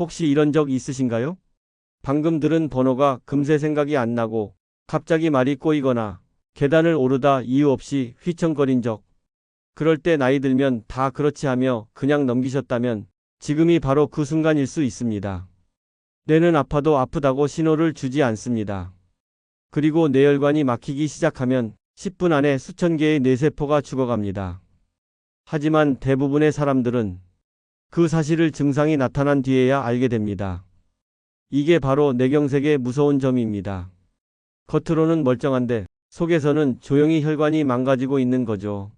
혹시 이런 적 있으신가요? 방금 들은 번호가 금세 생각이 안 나고 갑자기 말이 꼬이거나 계단을 오르다 이유 없이 휘청거린 적. 그럴 때 나이 들면 다 그렇지 하며 그냥 넘기셨다면 지금이 바로 그 순간일 수 있습니다. 뇌는 아파도 아프다고 신호를 주지 않습니다. 그리고 뇌혈관이 막히기 시작하면 10분 안에 수천 개의 뇌세포가 죽어갑니다. 하지만 대부분의 사람들은 그 사실을 증상이 나타난 뒤에야 알게 됩니다. 이게 바로 뇌경색의 무서운 점입니다. 겉으로는 멀쩡한데 속에서는 조용히 혈관이 망가지고 있는 거죠.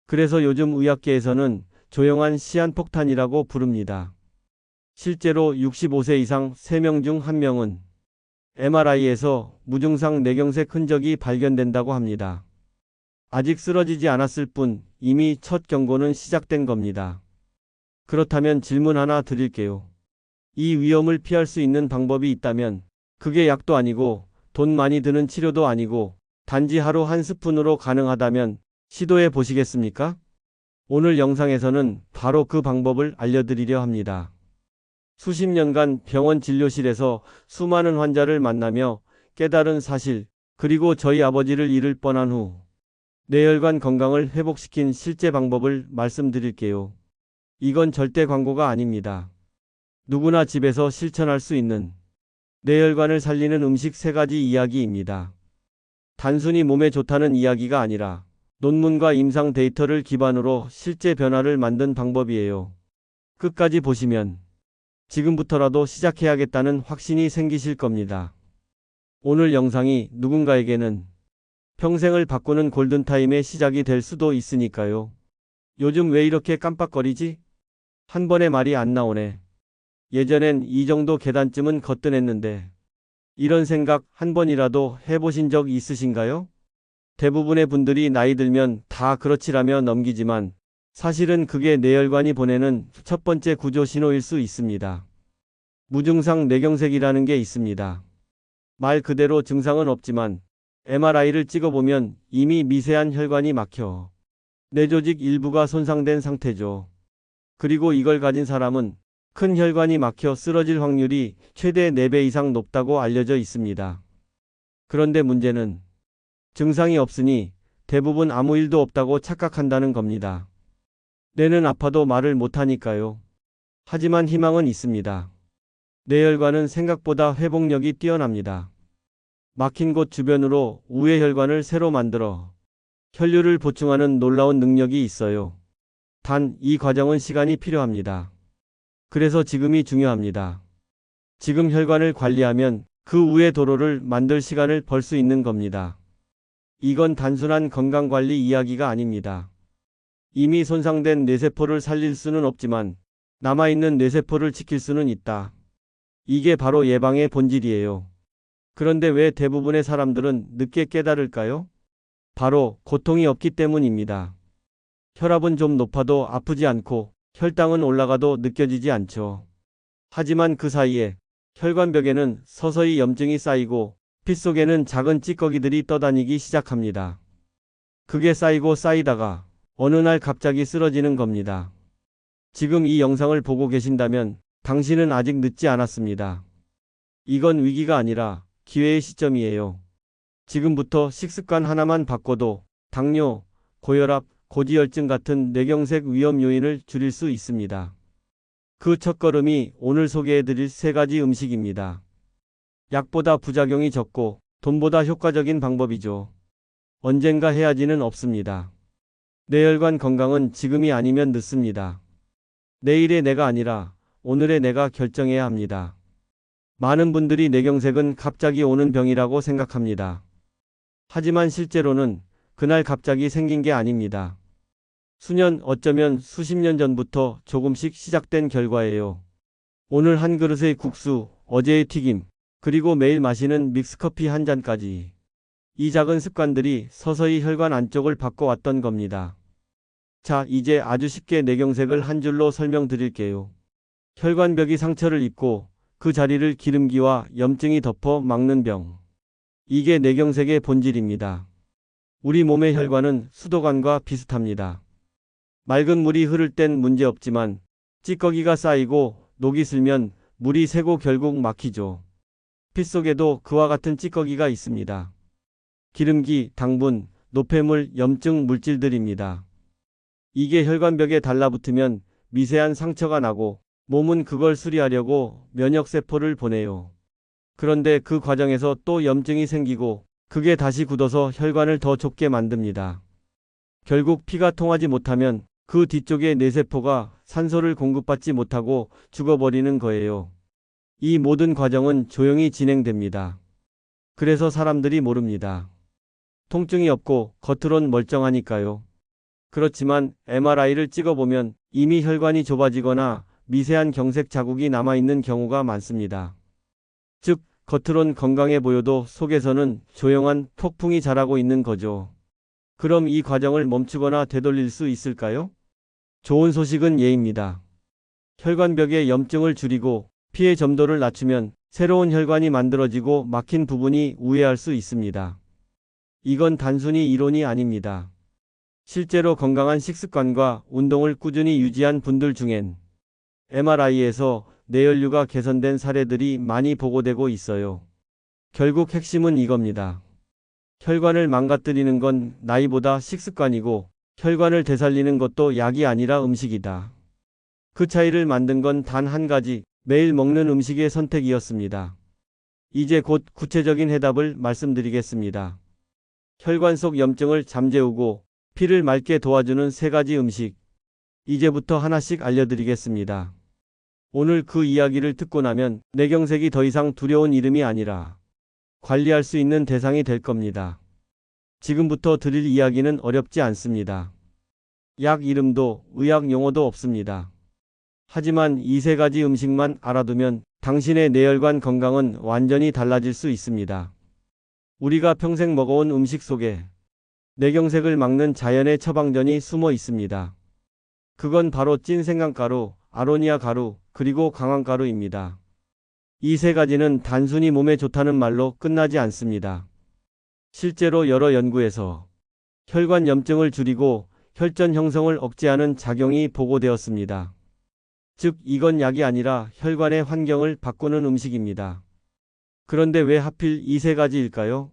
그래서 요즘 의학계에서는 조용한 시한폭탄이라고 부릅니다. 실제로 65세 이상 3명 중 1명은 MRI에서 무증상 뇌경색 흔적이 발견된다고 합니다. 아직 쓰러지지 않았을 뿐 이미 첫 경고는 시작된 겁니다. 그렇다면 질문 하나 드릴게요. 이 위험을 피할 수 있는 방법이 있다면 그게 약도 아니고 돈 많이 드는 치료도 아니고 단지 하루 한 스푼으로 가능하다면 시도해 보시겠습니까? 오늘 영상에서는 바로 그 방법을 알려드리려 합니다. 수십 년간 병원 진료실에서 수많은 환자를 만나며 깨달은 사실, 그리고 저희 아버지를 잃을 뻔한 후 뇌혈관 건강을 회복시킨 실제 방법을 말씀드릴게요. 이건 절대 광고가 아닙니다. 누구나 집에서 실천할 수 있는 뇌혈관을 살리는 음식 3가지 이야기입니다. 단순히 몸에 좋다는 이야기가 아니라 논문과 임상 데이터를 기반으로 실제 변화를 만든 방법이에요. 끝까지 보시면 지금부터라도 시작해야겠다는 확신이 생기실 겁니다. 오늘 영상이 누군가에게는 평생을 바꾸는 골든타임의 시작이 될 수도 있으니까요. 요즘 왜 이렇게 깜빡거리지? 한 번에 말이 안 나오네. 예전엔 이 정도 계단쯤은 거뜬했는데. 이런 생각 한 번이라도 해보신 적 있으신가요? 대부분의 분들이 나이 들면 다 그렇지라며 넘기지만 사실은 그게 뇌혈관이 보내는 첫 번째 구조 신호일 수 있습니다. 무증상 뇌경색이라는 게 있습니다. 말 그대로 증상은 없지만 MRI를 찍어보면 이미 미세한 혈관이 막혀 뇌조직 일부가 손상된 상태죠. 그리고 이걸 가진 사람은 큰 혈관이 막혀 쓰러질 확률이 최대 4배 이상 높다고 알려져 있습니다. 그런데 문제는 증상이 없으니 대부분 아무 일도 없다고 착각한다는 겁니다. 뇌는 아파도 말을 못하니까요. 하지만 희망은 있습니다. 뇌혈관은 생각보다 회복력이 뛰어납니다. 막힌 곳 주변으로 우회혈관을 새로 만들어 혈류를 보충하는 놀라운 능력이 있어요. 단 이 과정은 시간이 필요합니다. 그래서 지금이 중요합니다. 지금 혈관을 관리하면 그 우회 도로를 만들 시간을 벌 수 있는 겁니다. 이건 단순한 건강관리 이야기가 아닙니다. 이미 손상된 뇌세포를 살릴 수는 없지만 남아있는 뇌세포를 지킬 수는 있다. 이게 바로 예방의 본질이에요. 그런데 왜 대부분의 사람들은 늦게 깨달을까요? 바로 고통이 없기 때문입니다. 혈압은 좀 높아도 아프지 않고 혈당은 올라가도 느껴지지 않죠. 하지만 그 사이에 혈관벽에는 서서히 염증이 쌓이고 피 속에는 작은 찌꺼기들이 떠다니기 시작합니다. 그게 쌓이고 쌓이다가 어느 날 갑자기 쓰러지는 겁니다. 지금 이 영상을 보고 계신다면 당신은 아직 늦지 않았습니다. 이건 위기가 아니라 기회의 시점이에요. 지금부터 식습관 하나만 바꿔도 당뇨, 고혈압, 고지혈증 같은 뇌경색 위험 요인을 줄일 수 있습니다. 그 첫걸음이 오늘 소개해드릴 3가지 음식입니다. 약보다 부작용이 적고 돈보다 효과적인 방법이죠. 언젠가 해야지는 없습니다. 뇌혈관 건강은 지금이 아니면 늦습니다. 내일의 내가 아니라 오늘의 내가 결정해야 합니다. 많은 분들이 뇌경색은 갑자기 오는 병이라고 생각합니다. 하지만 실제로는 그날 갑자기 생긴 게 아닙니다. 수년, 어쩌면 수십 년 전부터 조금씩 시작된 결과예요. 오늘 한 그릇의 국수, 어제의 튀김, 그리고 매일 마시는 믹스커피 한 잔까지. 이 작은 습관들이 서서히 혈관 안쪽을 바꿔왔던 겁니다. 자, 이제 아주 쉽게 뇌경색을 한 줄로 설명드릴게요. 혈관벽이 상처를 입고 그 자리를 기름기와 염증이 덮어 막는 병. 이게 뇌경색의 본질입니다. 우리 몸의 혈관은 수도관과 비슷합니다. 맑은 물이 흐를 땐 문제없지만 찌꺼기가 쌓이고 녹이 슬면 물이 새고 결국 막히죠. 피 속에도 그와 같은 찌꺼기가 있습니다. 기름기, 당분, 노폐물, 염증 물질들입니다. 이게 혈관벽에 달라붙으면 미세한 상처가 나고 몸은 그걸 수리하려고 면역세포를 보내요. 그런데 그 과정에서 또 염증이 생기고 그게 다시 굳어서 혈관을 더 좁게 만듭니다. 결국 피가 통하지 못하면 그 뒤쪽의 뇌세포가 산소를 공급받지 못하고 죽어버리는 거예요. 이 모든 과정은 조용히 진행됩니다. 그래서 사람들이 모릅니다. 통증이 없고 겉으론 멀쩡하니까요. 그렇지만 MRI를 찍어보면 이미 혈관이 좁아지거나 미세한 경색 자국이 남아있는 경우가 많습니다. 즉, 겉으론 건강해 보여도 속에서는 조용한 폭풍이 자라고 있는 거죠. 그럼 이 과정을 멈추거나 되돌릴 수 있을까요? 좋은 소식은 예입니다. 혈관벽의 염증을 줄이고 피의 점도를 낮추면 새로운 혈관이 만들어지고 막힌 부분이 우회할 수 있습니다. 이건 단순히 이론이 아닙니다. 실제로 건강한 식습관과 운동을 꾸준히 유지한 분들 중엔 MRI에서 뇌혈류가 개선된 사례들이 많이 보고되고 있어요. 결국 핵심은 이겁니다. 혈관을 망가뜨리는 건 나이보다 식습관이고 혈관을 되살리는 것도 약이 아니라 음식이다. 그 차이를 만든 건 단 한 가지, 매일 먹는 음식의 선택이었습니다. 이제 곧 구체적인 해답을 말씀드리겠습니다. 혈관 속 염증을 잠재우고 피를 맑게 도와주는 3가지 음식. 이제부터 하나씩 알려드리겠습니다. 오늘 그 이야기를 듣고 나면 뇌경색이 더 이상 두려운 이름이 아니라 관리할 수 있는 대상이 될 겁니다. 지금부터 드릴 이야기는 어렵지 않습니다. 약 이름도 의학 용어도 없습니다. 하지만 이 3가지 음식만 알아두면 당신의 뇌혈관 건강은 완전히 달라질 수 있습니다. 우리가 평생 먹어온 음식 속에 뇌경색을 막는 자연의 처방전이 숨어 있습니다. 그건 바로 찐 생강가루, 아로니아 가루, 그리고 강황가루입니다. 이 3가지는 단순히 몸에 좋다는 말로 끝나지 않습니다. 실제로 여러 연구에서 혈관 염증을 줄이고 혈전 형성을 억제하는 작용이 보고되었습니다. 즉, 이건 약이 아니라 혈관의 환경을 바꾸는 음식입니다. 그런데 왜 하필 이 3가지일까요?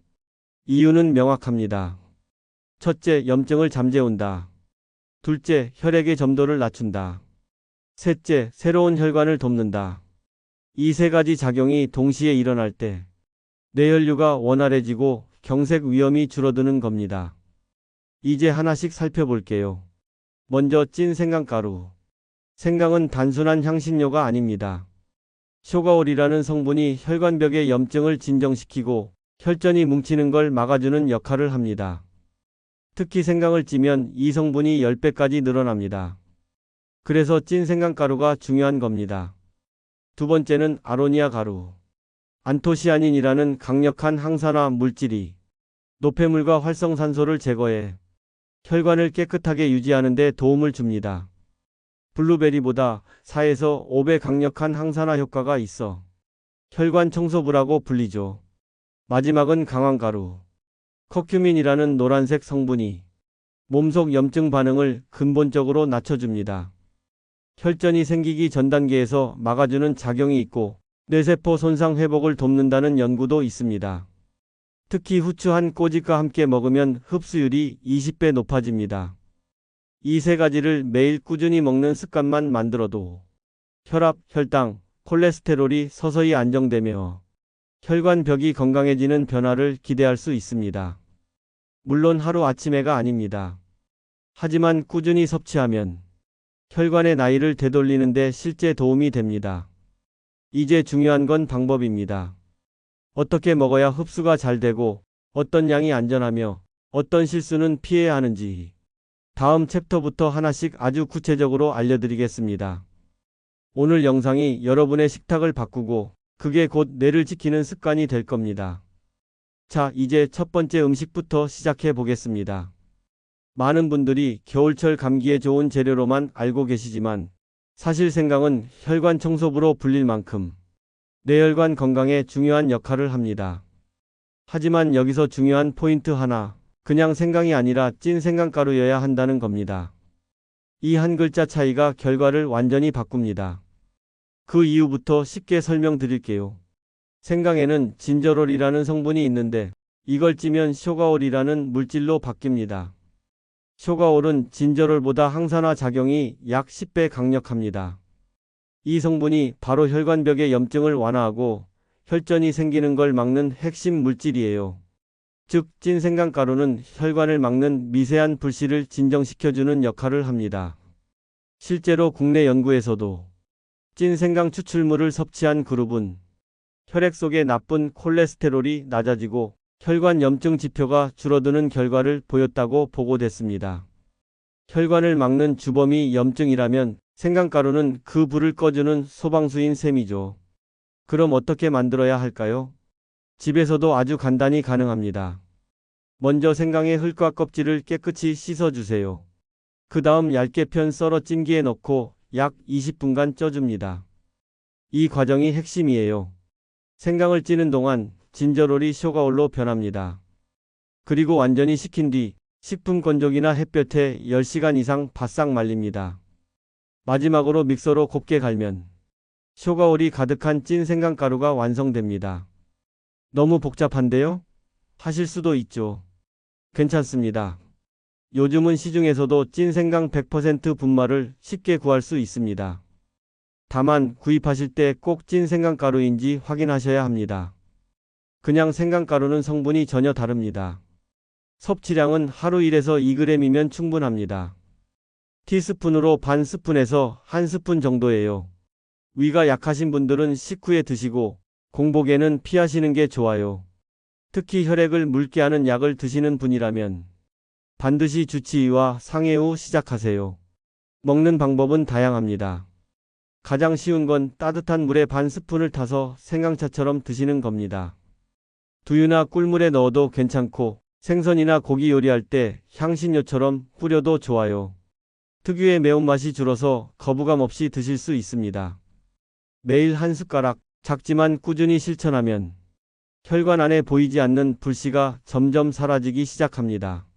이유는 명확합니다. 첫째, 염증을 잠재운다. 둘째, 혈액의 점도를 낮춘다. 셋째, 새로운 혈관을 돕는다. 이 3가지 작용이 동시에 일어날 때 뇌혈류가 원활해지고 경색 위험이 줄어드는 겁니다. 이제 하나씩 살펴볼게요. 먼저 찐 생강가루. 생강은 단순한 향신료가 아닙니다. 쇼가올이라는 성분이 혈관벽의 염증을 진정시키고 혈전이 뭉치는 걸 막아주는 역할을 합니다. 특히 생강을 찌면 이 성분이 10배까지 늘어납니다. 그래서 찐 생강가루가 중요한 겁니다. 두 번째는 아로니아 가루. 안토시아닌이라는 강력한 항산화 물질이 노폐물과 활성산소를 제거해 혈관을 깨끗하게 유지하는 데 도움을 줍니다. 블루베리보다 4에서 5배 강력한 항산화 효과가 있어 혈관 청소부라고 불리죠. 마지막은 강황가루. 커큐민이라는 노란색 성분이 몸속 염증 반응을 근본적으로 낮춰줍니다. 혈전이 생기기 전 단계에서 막아주는 작용이 있고 뇌세포 손상 회복을 돕는다는 연구도 있습니다. 특히 후추 한 꼬집과 함께 먹으면 흡수율이 20배 높아집니다. 이 3가지를 매일 꾸준히 먹는 습관만 만들어도 혈압, 혈당, 콜레스테롤이 서서히 안정되며 혈관벽이 건강해지는 변화를 기대할 수 있습니다. 물론 하루아침에가 아닙니다. 하지만 꾸준히 섭취하면 혈관의 나이를 되돌리는 데 실제 도움이 됩니다. 이제 중요한 건 방법입니다. 어떻게 먹어야 흡수가 잘 되고 어떤 양이 안전하며 어떤 실수는 피해야 하는지 다음 챕터부터 하나씩 아주 구체적으로 알려드리겠습니다. 오늘 영상이 여러분의 식탁을 바꾸고 그게 곧 뇌를 지키는 습관이 될 겁니다. 자, 이제 첫 번째 음식부터 시작해 보겠습니다. 많은 분들이 겨울철 감기에 좋은 재료로만 알고 계시지만 사실 생강은 혈관 청소부로 불릴 만큼 뇌혈관 건강에 중요한 역할을 합니다. 하지만 여기서 중요한 포인트 하나, 그냥 생강이 아니라 찐 생강가루여야 한다는 겁니다. 이 한 글자 차이가 결과를 완전히 바꿉니다. 그 이유부터 쉽게 설명드릴게요. 생강에는 진저롤이라는 성분이 있는데 이걸 찌면 쇼가올이라는 물질로 바뀝니다. 쇼가올은 진저롤보다 항산화 작용이 약 10배 강력합니다. 이 성분이 바로 혈관벽의 염증을 완화하고 혈전이 생기는 걸 막는 핵심 물질이에요. 즉, 찐 생강가루는 혈관을 막는 미세한 불씨를 진정시켜주는 역할을 합니다. 실제로 국내 연구에서도 찐 생강 추출물을 섭취한 그룹은 혈액 속의 나쁜 콜레스테롤이 낮아지고 혈관 염증 지표가 줄어드는 결과를 보였다고 보고됐습니다. 혈관을 막는 주범이 염증이라면 생강가루는 그 불을 꺼주는 소방수인 셈이죠. 그럼 어떻게 만들어야 할까요? 집에서도 아주 간단히 가능합니다. 먼저 생강의 흙과 껍질을 깨끗이 씻어주세요. 그 다음 얇게 편 썰어 찜기에 넣고 약 20분간 쪄줍니다. 이 과정이 핵심이에요. 생강을 찌는 동안 진저롤이 쇼가올로 변합니다. 그리고 완전히 식힌 뒤 식품 건조기나 햇볕에 10시간 이상 바싹 말립니다. 마지막으로 믹서로 곱게 갈면 쇼가올이 가득한 찐 생강가루가 완성됩니다. 너무 복잡한데요? 하실 수도 있죠. 괜찮습니다. 요즘은 시중에서도 찐 생강 100% 분말을 쉽게 구할 수 있습니다. 다만 구입하실 때 꼭 찐 생강가루인지 확인하셔야 합니다. 그냥 생강가루는 성분이 전혀 다릅니다. 섭취량은 하루 1에서 2g이면 충분합니다. 티스푼으로 반 스푼에서 한 스푼 정도예요. 위가 약하신 분들은 식후에 드시고 공복에는 피하시는 게 좋아요. 특히 혈액을 묽게 하는 약을 드시는 분이라면 반드시 주치의와 상의 후 시작하세요. 먹는 방법은 다양합니다. 가장 쉬운 건 따뜻한 물에 반 스푼을 타서 생강차처럼 드시는 겁니다. 두유나 꿀물에 넣어도 괜찮고 생선이나 고기 요리할 때 향신료처럼 뿌려도 좋아요. 특유의 매운맛이 줄어서 거부감 없이 드실 수 있습니다. 매일 한 숟가락, 작지만 꾸준히 실천하면 혈관 안에 보이지 않는 불씨가 점점 사라지기 시작합니다.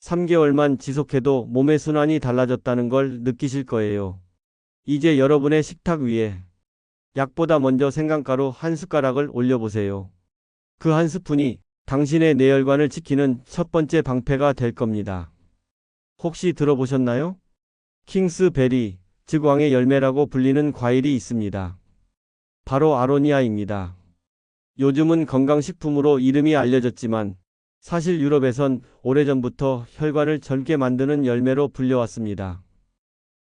3개월만 지속해도 몸의 순환이 달라졌다는 걸 느끼실 거예요. 이제 여러분의 식탁 위에 약보다 먼저 생강가루 한 숟가락을 올려보세요. 그 한 스푼이 당신의 뇌혈관을 지키는 첫 번째 방패가 될 겁니다. 혹시 들어보셨나요? 킹스베리, 즉 왕의 열매라고 불리는 과일이 있습니다. 바로 아로니아입니다. 요즘은 건강식품으로 이름이 알려졌지만 사실 유럽에선 오래전부터 혈관을 젊게 만드는 열매로 불려왔습니다.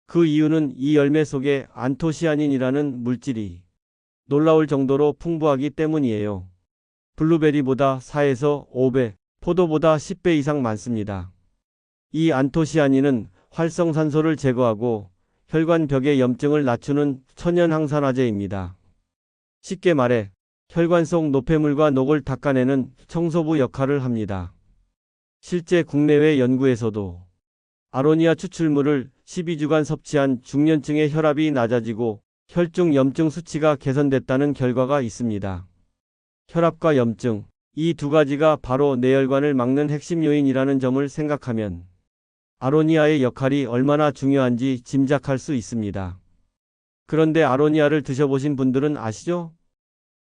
그 이유는 이 열매 속에 안토시아닌이라는 물질이 놀라울 정도로 풍부하기 때문이에요. 블루베리보다 4에서 5배, 포도보다 10배 이상 많습니다. 이 안토시아닌은 활성산소를 제거하고 혈관벽의 염증을 낮추는 천연 항산화제입니다. 쉽게 말해 혈관 속 노폐물과 녹을 닦아내는 청소부 역할을 합니다. 실제 국내외 연구에서도 아로니아 추출물을 12주간 섭취한 중년층의 혈압이 낮아지고 혈중 염증 수치가 개선됐다는 결과가 있습니다. 혈압과 염증, 이 두 가지가 바로 뇌혈관을 막는 핵심 요인이라는 점을 생각하면 아로니아의 역할이 얼마나 중요한지 짐작할 수 있습니다. 그런데 아로니아를 드셔보신 분들은 아시죠?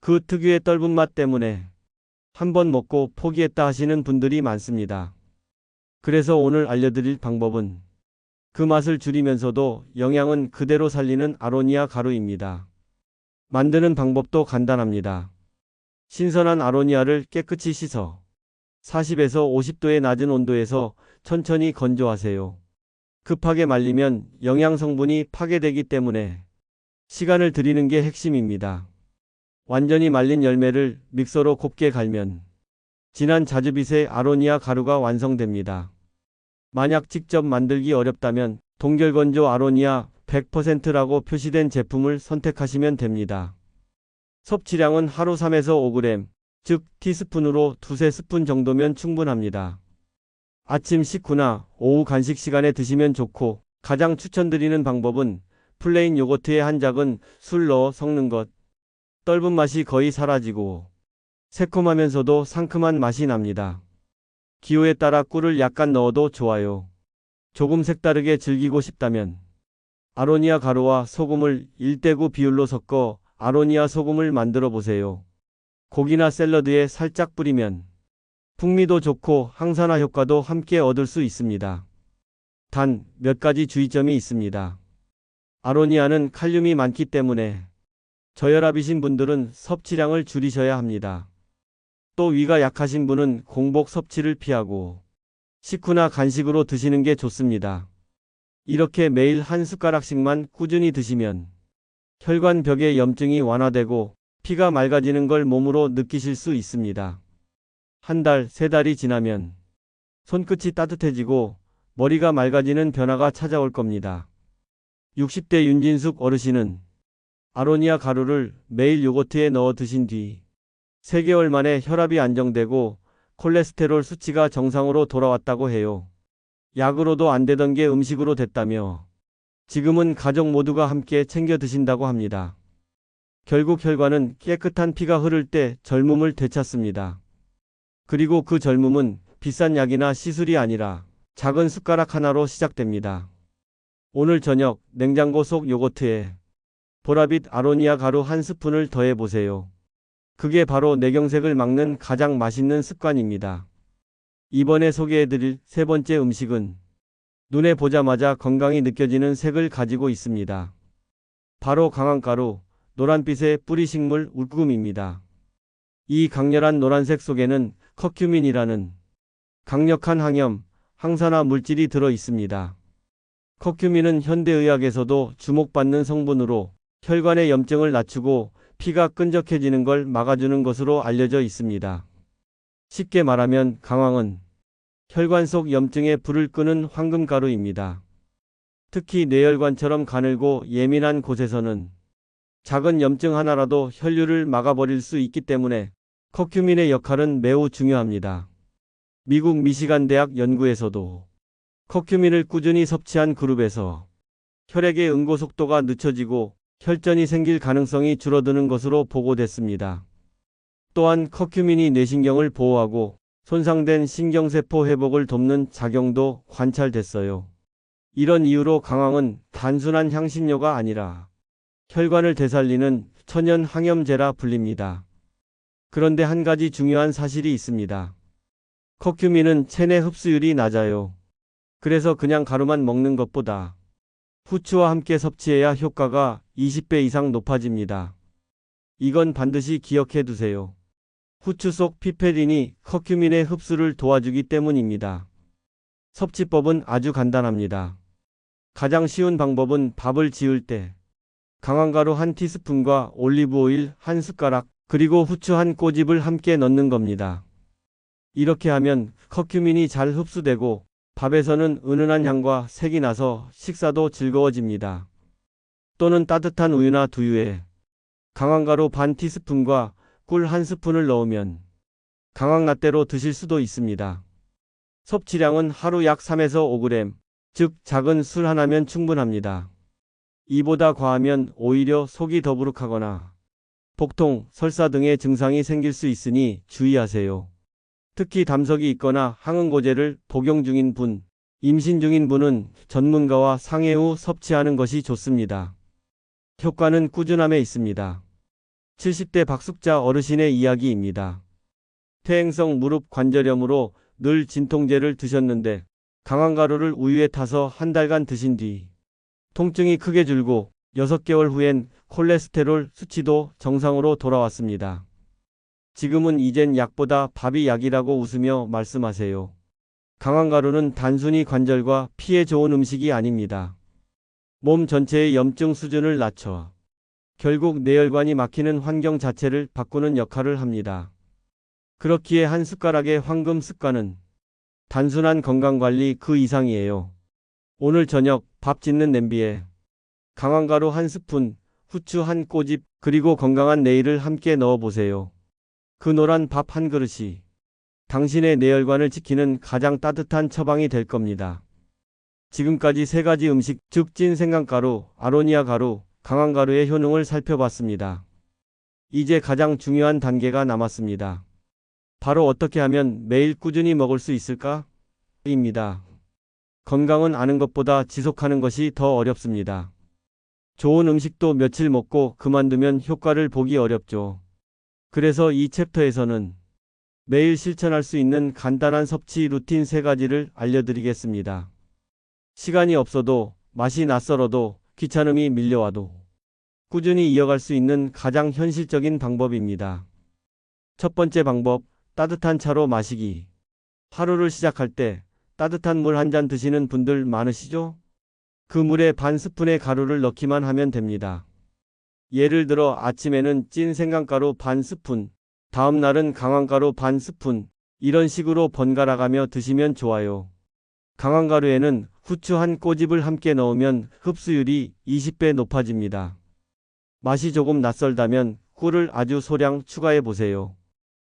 그 특유의 떫은 맛 때문에 한번 먹고 포기했다 하시는 분들이 많습니다. 그래서 오늘 알려드릴 방법은 그 맛을 줄이면서도 영양은 그대로 살리는 아로니아 가루입니다. 만드는 방법도 간단합니다. 신선한 아로니아를 깨끗이 씻어 40에서 50도의 낮은 온도에서 천천히 건조하세요. 급하게 말리면 영양 성분이 파괴되기 때문에 시간을 들이는 게 핵심입니다. 완전히 말린 열매를 믹서로 곱게 갈면 진한 자주빛의 아로니아 가루가 완성됩니다. 만약 직접 만들기 어렵다면 동결건조 아로니아 100%라고 표시된 제품을 선택하시면 됩니다. 섭취량은 하루 3에서 5g, 즉 티스푼으로 2~3스푼 정도면 충분합니다. 아침 식후나 오후 간식 시간에 드시면 좋고 가장 추천드리는 방법은 플레인 요거트에 한 작은 술 넣어 섞는 것. 떫은 맛이 거의 사라지고 새콤하면서도 상큼한 맛이 납니다. 기호에 따라 꿀을 약간 넣어도 좋아요. 조금 색다르게 즐기고 싶다면 아로니아 가루와 소금을 1대9 비율로 섞어 아로니아 소금을 만들어 보세요. 고기나 샐러드에 살짝 뿌리면 풍미도 좋고 항산화 효과도 함께 얻을 수 있습니다. 단, 몇 가지 주의점이 있습니다. 아로니아는 칼륨이 많기 때문에 저혈압이신 분들은 섭취량을 줄이셔야 합니다. 또 위가 약하신 분은 공복 섭취를 피하고 식후나 간식으로 드시는 게 좋습니다. 이렇게 매일 한 숟가락씩만 꾸준히 드시면 혈관벽의 염증이 완화되고 피가 맑아지는 걸 몸으로 느끼실 수 있습니다. 한 달, 세 달이 지나면 손끝이 따뜻해지고 머리가 맑아지는 변화가 찾아올 겁니다. 60대 윤진숙 어르신은 아로니아 가루를 매일 요거트에 넣어 드신 뒤 3개월 만에 혈압이 안정되고 콜레스테롤 수치가 정상으로 돌아왔다고 해요. 약으로도 안 되던 게 음식으로 됐다며 지금은 가족 모두가 함께 챙겨 드신다고 합니다. 결국 혈관은 깨끗한 피가 흐를 때 젊음을 되찾습니다. 그리고 그 젊음은 비싼 약이나 시술이 아니라 작은 숟가락 하나로 시작됩니다. 오늘 저녁 냉장고 속 요거트에 보라빛 아로니아 가루 한 스푼을 더해 보세요. 그게 바로 뇌경색을 막는 가장 맛있는 습관입니다. 이번에 소개해드릴 세 번째 음식은 눈에 보자마자 건강이 느껴지는 색을 가지고 있습니다. 바로 강황가루, 노란빛의 뿌리식물 울금입니다. 이 강렬한 노란색 속에는 커큐민이라는 강력한 항염, 항산화 물질이 들어 있습니다. 커큐민은 현대의학에서도 주목받는 성분으로 혈관의 염증을 낮추고 피가 끈적해지는 걸 막아주는 것으로 알려져 있습니다. 쉽게 말하면 강황은 혈관 속 염증의 불을 끄는 황금가루입니다. 특히 뇌혈관처럼 가늘고 예민한 곳에서는 작은 염증 하나라도 혈류를 막아버릴 수 있기 때문에 커큐민의 역할은 매우 중요합니다. 미국 미시간 대학 연구에서도 커큐민을 꾸준히 섭취한 그룹에서 혈액의 응고 속도가 늦춰지고 혈전이 생길 가능성이 줄어드는 것으로 보고됐습니다. 또한 커큐민이 뇌신경을 보호하고 손상된 신경세포 회복을 돕는 작용도 관찰됐어요. 이런 이유로 강황은 단순한 향신료가 아니라 혈관을 되살리는 천연 항염제라 불립니다. 그런데 한 가지 중요한 사실이 있습니다. 커큐민은 체내 흡수율이 낮아요. 그래서 그냥 가루만 먹는 것보다 후추와 함께 섭취해야 효과가 20배 이상 높아집니다. 이건 반드시 기억해 두세요. 후추 속 피페린이 커큐민의 흡수를 도와주기 때문입니다. 섭취법은 아주 간단합니다. 가장 쉬운 방법은 밥을 지을 때 강황가루 한 티스푼과 올리브오일 한 숟가락 그리고 후추 한 꼬집을 함께 넣는 겁니다. 이렇게 하면 커큐민이 잘 흡수되고 밥에서는 은은한 향과 색이 나서 식사도 즐거워집니다. 또는 따뜻한 우유나 두유에 강황가루 반 티스푼과 꿀 한 스푼을 넣으면 강황라떼로 드실 수도 있습니다. 섭취량은 하루 약 3에서 5g, 즉 작은 술 하나면 충분합니다. 이보다 과하면 오히려 속이 더부룩하거나 복통, 설사 등의 증상이 생길 수 있으니 주의하세요. 특히 담석이 있거나 항응고제를 복용 중인 분, 임신 중인 분은 전문가와 상의 후 섭취하는 것이 좋습니다. 효과는 꾸준함에 있습니다. 70대 박숙자 어르신의 이야기입니다. 퇴행성 무릎 관절염으로 늘 진통제를 드셨는데 강황가루를 우유에 타서 한 달간 드신 뒤 통증이 크게 줄고 6개월 후엔 콜레스테롤 수치도 정상으로 돌아왔습니다. 지금은 이젠 약보다 밥이 약이라고 웃으며 말씀하세요. 강황가루는 단순히 관절과 피에 좋은 음식이 아닙니다. 몸 전체의 염증 수준을 낮춰 결국 뇌혈관이 막히는 환경 자체를 바꾸는 역할을 합니다. 그렇기에 한 숟가락의 황금 습관은 단순한 건강관리 그 이상이에요. 오늘 저녁 밥 짓는 냄비에 강황가루 한 스푼, 후추 한 꼬집, 그리고 건강한 내일을 함께 넣어보세요. 그 노란 밥 한 그릇이 당신의 뇌혈관을 지키는 가장 따뜻한 처방이 될 겁니다. 지금까지 세 가지 음식, 즉 찐 생강가루, 아로니아 가루, 강황가루의 효능을 살펴봤습니다. 이제 가장 중요한 단계가 남았습니다. 바로 어떻게 하면 매일 꾸준히 먹을 수 있을까? 입니다. 건강은 아는 것보다 지속하는 것이 더 어렵습니다. 좋은 음식도 며칠 먹고 그만두면 효과를 보기 어렵죠. 그래서 이 챕터에서는 매일 실천할 수 있는 간단한 섭취 루틴 3가지를 알려드리겠습니다. 시간이 없어도, 맛이 낯설어도, 귀찮음이 밀려와도 꾸준히 이어갈 수 있는 가장 현실적인 방법입니다. 첫 번째 방법, 따뜻한 차로 마시기. 하루를 시작할 때 따뜻한 물 한 잔 드시는 분들 많으시죠? 그 물에 반 스푼의 가루를 넣기만 하면 됩니다. 예를 들어 아침에는 찐 생강가루 반 스푼, 다음 날은 강황가루 반 스푼, 이런 식으로 번갈아가며 드시면 좋아요. 강황가루에는 후추 한 꼬집을 함께 넣으면 흡수율이 20배 높아집니다. 맛이 조금 낯설다면 꿀을 아주 소량 추가해 보세요.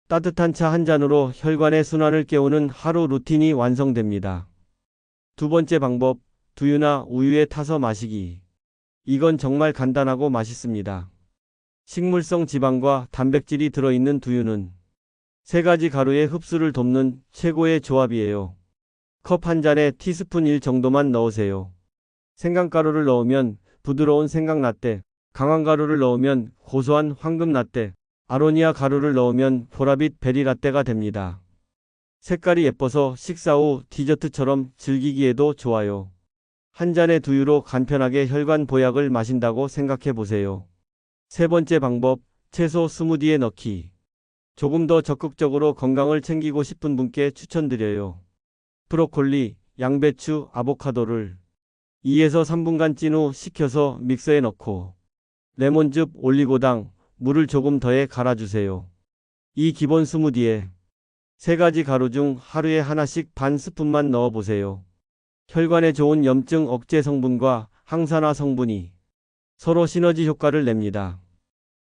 따뜻한 차 한 잔으로 혈관의 순환을 깨우는 하루 루틴이 완성됩니다. 두 번째 방법, 두유나 우유에 타서 마시기. 이건 정말 간단하고 맛있습니다. 식물성 지방과 단백질이 들어있는 두유는 3가지 가루의 흡수를 돕는 최고의 조합이에요. 컵 한 잔에 티스푼 1 정도만 넣으세요. 생강가루를 넣으면 부드러운 생강라떼, 강황가루를 넣으면 고소한 황금라떼, 아로니아 가루를 넣으면 보라빛 베리라떼가 됩니다. 색깔이 예뻐서 식사 후 디저트처럼 즐기기에도 좋아요. 한 잔의 두유로 간편하게 혈관 보약을 마신다고 생각해 보세요. 세 번째 방법, 채소 스무디에 넣기. 조금 더 적극적으로 건강을 챙기고 싶은 분께 추천드려요. 브로콜리, 양배추, 아보카도를 2에서 3분간 찐 후 식혀서 믹서에 넣고 레몬즙, 올리고당, 물을 조금 더해 갈아주세요. 이 기본 스무디에 3가지 가루 중 하루에 하나씩 반 스푼만 넣어보세요. 혈관에 좋은 염증 억제 성분과 항산화 성분이 서로 시너지 효과를 냅니다.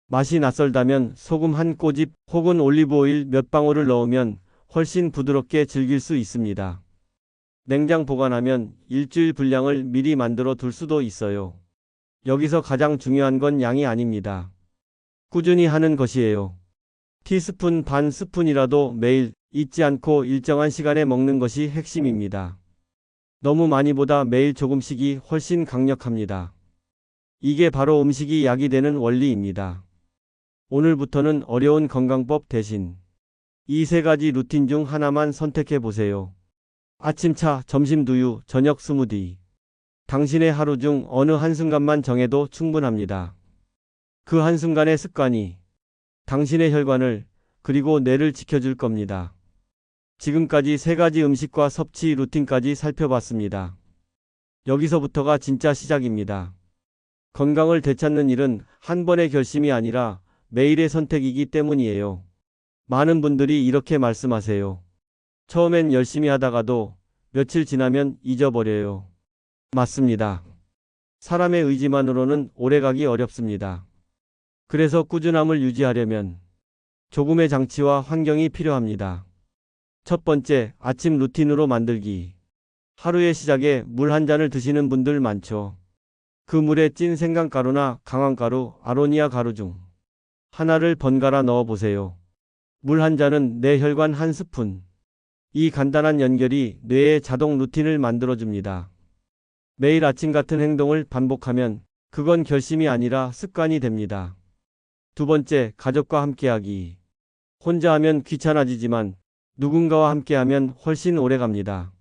맛이 낯설다면 소금 한 꼬집 혹은 올리브 오일 몇 방울을 넣으면 훨씬 부드럽게 즐길 수 있습니다. 냉장 보관하면 일주일 분량을 미리 만들어 둘 수도 있어요. 여기서 가장 중요한 건 양이 아닙니다. 꾸준히 하는 것이에요. 티스푼 반 스푼이라도 매일 잊지 않고 일정한 시간에 먹는 것이 핵심입니다. 너무 많이보다 매일 조금씩이 훨씬 강력합니다. 이게 바로 음식이 약이 되는 원리입니다. 오늘부터는 어려운 건강법 대신 이 3가지 루틴 중 하나만 선택해 보세요. 아침차, 점심 두유, 저녁 스무디. 당신의 하루 중 어느 한순간만 정해도 충분합니다. 그 한순간의 습관이 당신의 혈관을 그리고 뇌를 지켜줄 겁니다. 지금까지 3가지 음식과 섭취 루틴까지 살펴봤습니다. 여기서부터가 진짜 시작입니다. 건강을 되찾는 일은 한 번의 결심이 아니라 매일의 선택이기 때문이에요. 많은 분들이 이렇게 말씀하세요. 처음엔 열심히 하다가도 며칠 지나면 잊어버려요. 맞습니다. 사람의 의지만으로는 오래가기 어렵습니다. 그래서 꾸준함을 유지하려면 조금의 장치와 환경이 필요합니다. 첫 번째, 아침 루틴으로 만들기. 하루의 시작에 물 한 잔을 드시는 분들 많죠. 그 물에 찐 생강가루나 강황가루, 아로니아 가루 중 하나를 번갈아 넣어 보세요. 물 한 잔은 내 혈관 한 스푼. 이 간단한 연결이 뇌의 자동 루틴을 만들어줍니다. 매일 아침 같은 행동을 반복하면 그건 결심이 아니라 습관이 됩니다. 두 번째, 가족과 함께하기. 혼자 하면 귀찮아지지만 누군가와 함께하면 훨씬 오래 갑니다.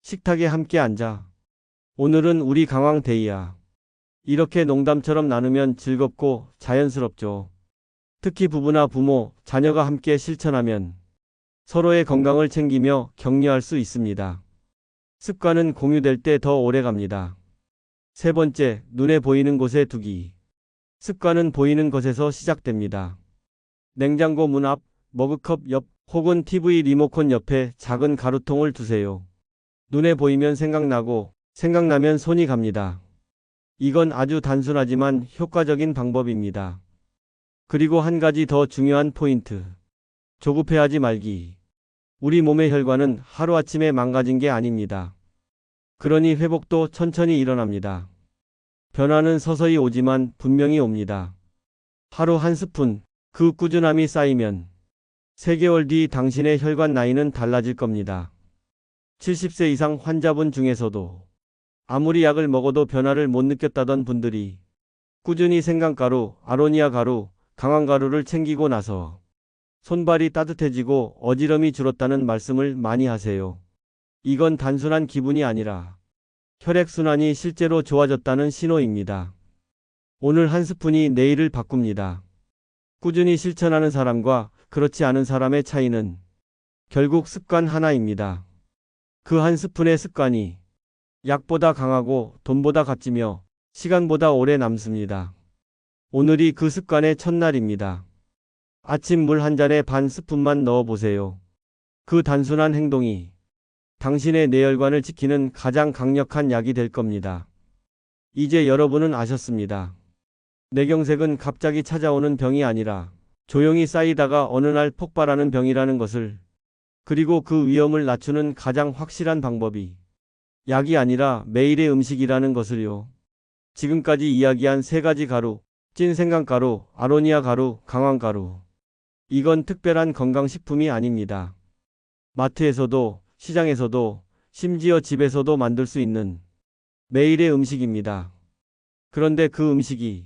식탁에 함께 앉아. 오늘은 우리 강황데이야. 이렇게 농담처럼 나누면 즐겁고 자연스럽죠. 특히 부부나 부모, 자녀가 함께 실천하면 서로의 건강을 챙기며 격려할 수 있습니다. 습관은 공유될 때 더 오래 갑니다. 세 번째, 눈에 보이는 곳에 두기. 습관은 보이는 것에서 시작됩니다. 냉장고 문 앞, 머그컵 옆 혹은 TV 리모컨 옆에 작은 가루통을 두세요. 눈에 보이면 생각나고 생각나면 손이 갑니다. 이건 아주 단순하지만 효과적인 방법입니다. 그리고 한 가지 더 중요한 포인트. 조급해하지 말기. 우리 몸의 혈관은 하루아침에 망가진 게 아닙니다. 그러니 회복도 천천히 일어납니다. 변화는 서서히 오지만 분명히 옵니다. 하루 한 스푼, 그 꾸준함이 쌓이면 3개월 뒤 당신의 혈관 나이는 달라질 겁니다. 70세 이상 환자분 중에서도 아무리 약을 먹어도 변화를 못 느꼈다던 분들이 꾸준히 생강가루, 아로니아 가루, 강황가루를 챙기고 나서 손발이 따뜻해지고 어지럼이 줄었다는 말씀을 많이 하세요. 이건 단순한 기분이 아니라 혈액순환이 실제로 좋아졌다는 신호입니다. 오늘 한 스푼이 내일을 바꿉니다. 꾸준히 실천하는 사람과 그렇지 않은 사람의 차이는 결국 습관 하나입니다. 그 한 스푼의 습관이 약보다 강하고 돈보다 값지며 시간보다 오래 남습니다. 오늘이 그 습관의 첫날입니다. 아침 물 한 잔에 반 스푼만 넣어보세요. 그 단순한 행동이 당신의 뇌혈관을 지키는 가장 강력한 약이 될 겁니다. 이제 여러분은 아셨습니다. 뇌경색은 갑자기 찾아오는 병이 아니라 조용히 쌓이다가 어느 날 폭발하는 병이라는 것을, 그리고 그 위험을 낮추는 가장 확실한 방법이 약이 아니라 매일의 음식이라는 것을요. 지금까지 이야기한 세 가지 가루, 찐 생강가루, 아로니아 가루, 강황가루. 이건 특별한 건강식품이 아닙니다. 마트에서도, 시장에서도, 심지어 집에서도 만들 수 있는 매일의 음식입니다. 그런데 그 음식이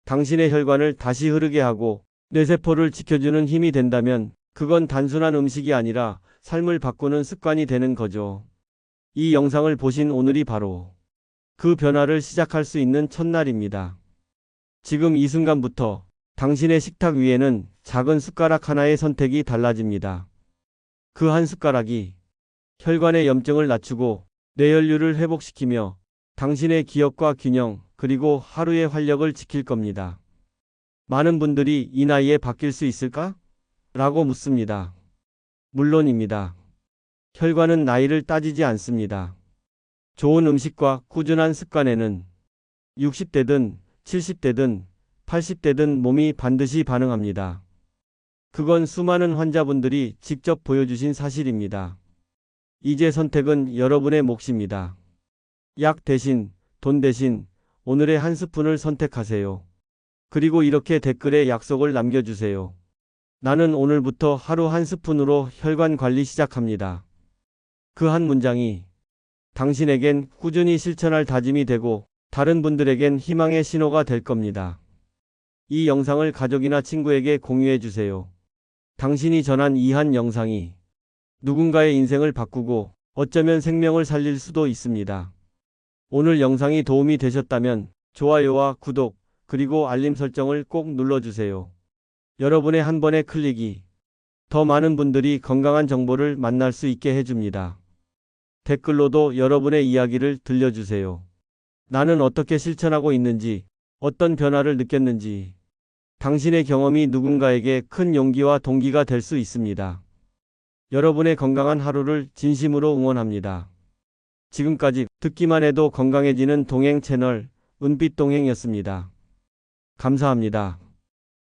당신의 혈관을 다시 흐르게 하고 뇌세포를 지켜주는 힘이 된다면 그건 단순한 음식이 아니라 삶을 바꾸는 습관이 되는 거죠. 이 영상을 보신 오늘이 바로 그 변화를 시작할 수 있는 첫날입니다. 지금 이 순간부터 당신의 식탁 위에는 작은 숟가락 하나의 선택이 달라집니다. 그 한 숟가락이 혈관의 염증을 낮추고 뇌혈류를 회복시키며 당신의 기억과 균형, 그리고 하루의 활력을 지킬 겁니다. 많은 분들이 이 나이에 바뀔 수 있을까? 라고 묻습니다. 물론입니다. 혈관은 나이를 따지지 않습니다. 좋은 음식과 꾸준한 습관에는 60대든 70대든 80대든 몸이 반드시 반응합니다. 그건 수많은 환자분들이 직접 보여주신 사실입니다. 이제 선택은 여러분의 몫입니다. 약 대신, 돈 대신 오늘의 한 스푼을 선택하세요. 그리고 이렇게 댓글에 약속을 남겨주세요. 나는 오늘부터 하루 한 스푼으로 혈관 관리 시작합니다. 그 한 문장이 당신에겐 꾸준히 실천할 다짐이 되고 다른 분들에겐 희망의 신호가 될 겁니다. 이 영상을 가족이나 친구에게 공유해 주세요. 당신이 전한 이 한 영상이 누군가의 인생을 바꾸고 어쩌면 생명을 살릴 수도 있습니다. 오늘 영상이 도움이 되셨다면 좋아요와 구독, 그리고 알림 설정을 꼭 눌러주세요. 여러분의 한 번의 클릭이 더 많은 분들이 건강한 정보를 만날 수 있게 해줍니다. 댓글로도 여러분의 이야기를 들려주세요. 나는 어떻게 실천하고 있는지, 어떤 변화를 느꼈는지, 당신의 경험이 누군가에게 큰 용기와 동기가 될 수 있습니다. 여러분의 건강한 하루를 진심으로 응원합니다. 지금까지 듣기만 해도 건강해지는 동행 채널 은빛동행이었습니다. 감사합니다.